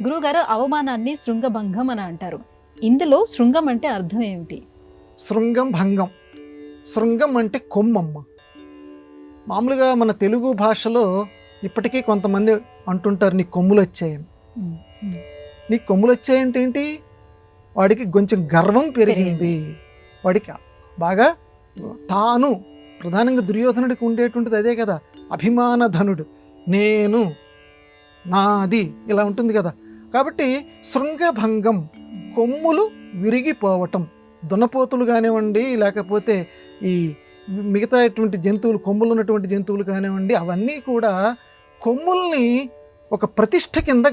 గురువుగారు, అవమానాన్ని శృంగభంగం అని అంటారు. ఇందులో శృంగం అంటే అర్థం ఏమిటి? శృంగం భంగం. శృంగం అంటే కొమ్మమ్మ. మామూలుగా మన తెలుగు భాషలో ఇప్పటికీ కొంతమంది అంటుంటారు నీ కొమ్ములు వచ్చాయని. నీ కొమ్ములు వచ్చాయంటే ఏంటి? వాడికి కొంచెం గర్వం పెరిగింది. వాడికి బాగా తాను, ప్రధానంగా దుర్యోధనుడికి ఉండేటువంటిది అదే కదా, అభిమానధనుడు, నేను, నాది, ఇలా ఉంటుంది కదా. కాబట్టి శృంగభంగం, కొమ్ములు విరిగిపోవటం. దున్నపోతులు కానివ్వండి, లేకపోతే ఈ మిగతా జంతువులు, కొమ్ములు ఉన్నటువంటి జంతువులు కానివ్వండి, అవన్నీ కూడా కొమ్ముల్ని ఒక ప్రతిష్ఠ కింద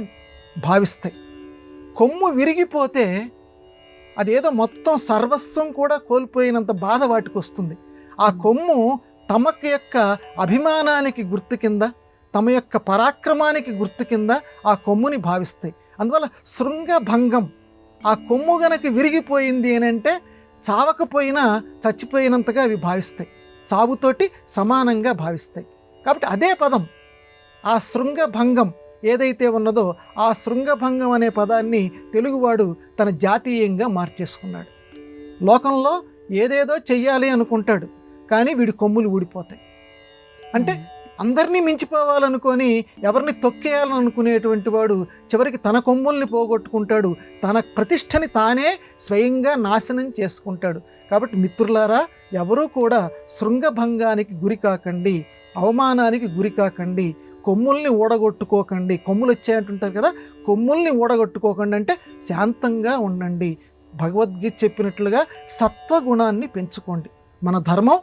భావిస్తాయి. కొమ్ము విరిగిపోతే అదేదో మొత్తం సర్వస్వం కూడా కోల్పోయినంత బాధ వాటికి వస్తుంది. ఆ కొమ్ము తమ యొక్క అభిమానానికి గుర్తు కింద, తమ యొక్క పరాక్రమానికి గుర్తు కింద ఆ కొమ్ముని భావిస్తాయి. అందువల్ల శృంగభంగం, ఆ కొమ్ము గనక విరిగిపోయింది అని అంటే చావకపోయినా చచ్చిపోయినంతగా అవి భావిస్తాయి, చావుతోటి సమానంగా భావిస్తాయి. కాబట్టి అదే పదం, ఆ శృంగభంగం ఏదైతే ఉన్నదో ఆ శృంగభంగం అనే పదాన్ని తెలుగువాడు తన జాతీయంగా మార్చేసుకున్నాడు. లోకంలో ఏదేదో చెయ్యాలి అనుకుంటాడు, కానీ వీడి కొమ్ములు ఊడిపోతాయి. అంటే అందరినీ మించిపోవాలనుకొని ఎవరిని తొక్కేయాలని అనుకునేటువంటి వాడు చివరికి తన కొమ్ముల్ని పోగొట్టుకుంటాడు, తన ప్రతిష్టని తానే స్వయంగా నాశనం చేసుకుంటాడు. కాబట్టి మిత్రులారా, ఎవరూ కూడా శృంగభంగానికి గురి కాకండి, అవమానానికి గురి కాకండి, కొమ్ముల్ని ఊడగొట్టుకోకండి. కొమ్ములు వచ్చాయంటుంటారు కదా, కొమ్ముల్ని ఊడగొట్టుకోకండి. అంటే శాంతంగా ఉండండి. భగవద్గీత చెప్పినట్లుగా సత్వగుణాన్ని పెంచుకోండి. మన ధర్మం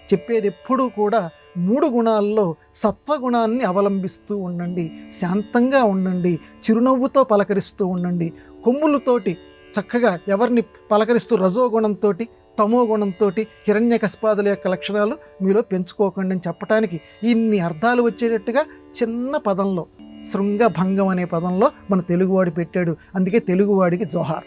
చెప్పేది ఎప్పుడూ కూడా 3 గుణాల్లో సత్వగుణాన్ని అవలంబిస్తూ ఉండండి, శాంతంగా ఉండండి, చిరునవ్వుతో పలకరిస్తూ ఉండండి. కొమ్ములతోటి చక్కగా ఎవరిని పలకరిస్తూ రజోగుణంతో, తమో గుణంతో, హిరణ్యకశిపాదుల యొక్క లక్షణాలు మీలో పెంచుకోకండి అని చెప్పడానికి ఇన్ని అర్థాలు వచ్చేటట్టుగా చిన్న పదంలో, శృంగభంగం అనే పదంలో మన తెలుగువాడు పెట్టాడు. అందుకే తెలుగువాడికి జోహార్.